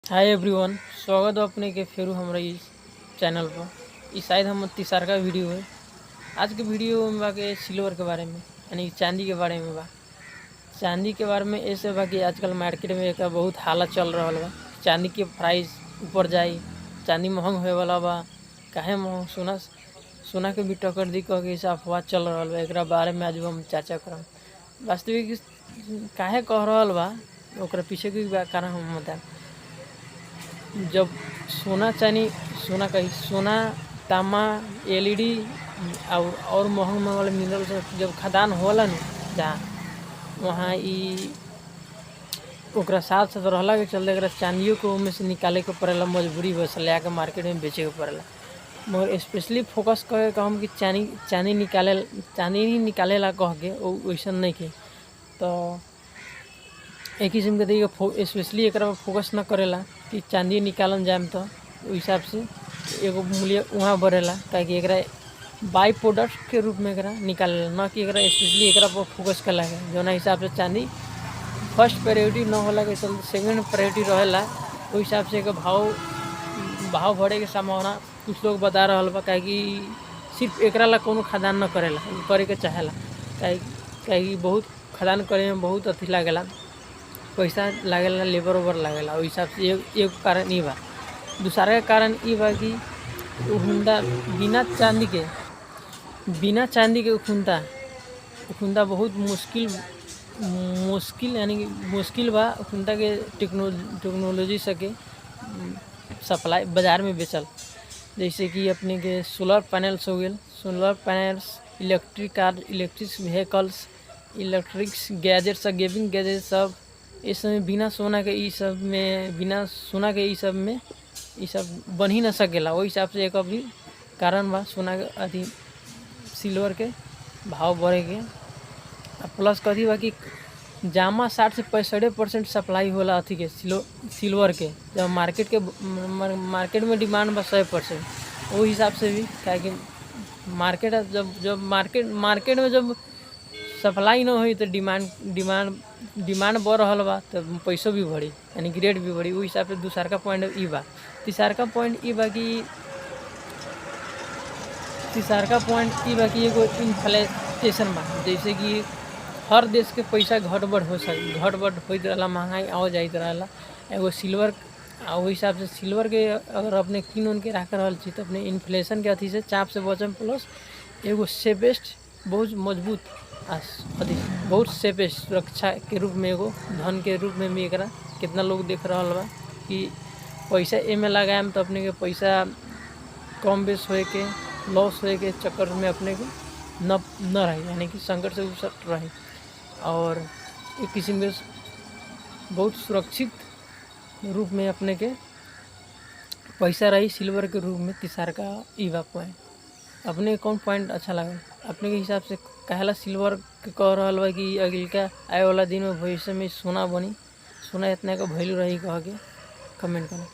Hi everyone, स्वागत है अपने के फेरू हमारा इस चैनल पर। इस शायद हम तीसरा का वीडियो है। आज के वीडियो में बा के सिल्वर के बारे में यानी चांदी के बारे में बा। चांदी के बारे में ऐसे बा कि आजकल मार्केट में एक बहुत हालत चल रहा बा। चांदी के प्राइस ऊपर जाई, चांदी महंग होए वाला बा। काहे महंग? सोना के भी टक्कर दी कह के अफवाह चल रहा बा। एक बारे में आज हम चर्चा करम। वास्तविक काहे कह रहा बा ओकरा पीछे के कारण हम बताएं। जब सोना तांबा एलईडी और महंग वाले मिनरल से जब खदान होला न जहाँ वहाँ ओकरा साथ साथ रहला के चलते एकरा चांदियों को में से निकाले के पड़ेला, मजबूरी बस ले आके मार्केट में बेचे के पड़ेला। मगर स्पेशली फोकस कहे कहम कि चांदी निकालेला कह के वैसा नहीं के तो एक किस्म के देखिए स्पेशली एक फोकस न करेला कि चांदी निकालन जाए तो हिसाब से एगो मूल्य वहाँ बढ़ेला ताकि एक बाई प्रोडक्ट के रूप में एकरा निकालेला, न कि एकरा स्पेशली एकरा पर फोकस कला है। जो हिसाब से चांदी फर्स्ट प्रायोरिटी न होला के चलते सेकंड प्रायोरिटी रहेला। उस हिसाब से एक भाव बढ़े के संभावना कुछ लोग बता रहा बा। कि सिर्फ एकरा ला कोनो खदान न करेला, करे के चाहेला। कहीं बहुत खदान करे में बहुत अथी लागेला, पैसा लागेला, लेबर ओबर लागेला। उस हिसाब से एक कारण ये बा। दूसरा का कारण ये बा कि उखुंदा बिना चांदी के उखुंदा बहुत मुश्किल यानी कि मुश्किल बा। उखुंदा के टेक्नोलॉजी सके सप्लाई बाज़ार में बेचल। जैसे कि अपने के सोलर पैनल्स हो गए, electric car, electric vehicles, electrics gadgets, gaming gadgets सब इस समय बिना सोना के ई सब बन ही न सकेला। वही हिसाब से एक अभी कारण बा सोना के अथी सिल्वर के भाव बढ़े के। प्लस कथी बा कि जामा 60 से 65% सप्लाई होला अथी के सिल्वर के। जब मार्केट में डिमांड बा 100%, वो हिसाब से भी क्या कि मार्केट में जब सप्लाई न हुई तो डिमांड बढ़ रहा बा तो पैसों भी बढ़ी यानी कि रेट भी बढ़ी। उस हिसाब से दूसरा का पॉइंट ई बा। तीसरा का पॉइंट ई बा कि एगो इन्फ्लेशन बा। जैसे कि हर देश के पैसा घटबड़ होत रहला, महंगाई आओ जाइत रहला। एगो सिल्वर वही हिसाब से सिल्वर के अगर अपने किन के रख रहल छी तो अपने इन्फ्लेशन के अथी से चाप से बचम। प्लस एगो सेफेस्ट बहुत मजबूत बहुत सेफेस्ट सुरक्षा के रूप में एगो धन के रूप में भी एकरा कितना लोग देख रहा बा कि पैसा एमे लगाएम तो अपने के पैसा कम बेस होए के लॉस होए के चक्कर में अपने को न रहे यानी कि संकट से उसट रहे। और एक किस्म के बहुत सुरक्षित रूप में अपने के पैसा रही सिल्वर के रूप में। तीसरा का ई बा पॉइंट। अपने कौन पॉइंट अच्छा लगा अपने के हिसाब से? कहला सिल्वर के कह रहा बा कि अगिलका आए वाला दिन में भविष्य में सोना बनी, सोना इतना का वैल्यू रही कह के कमेंट करें।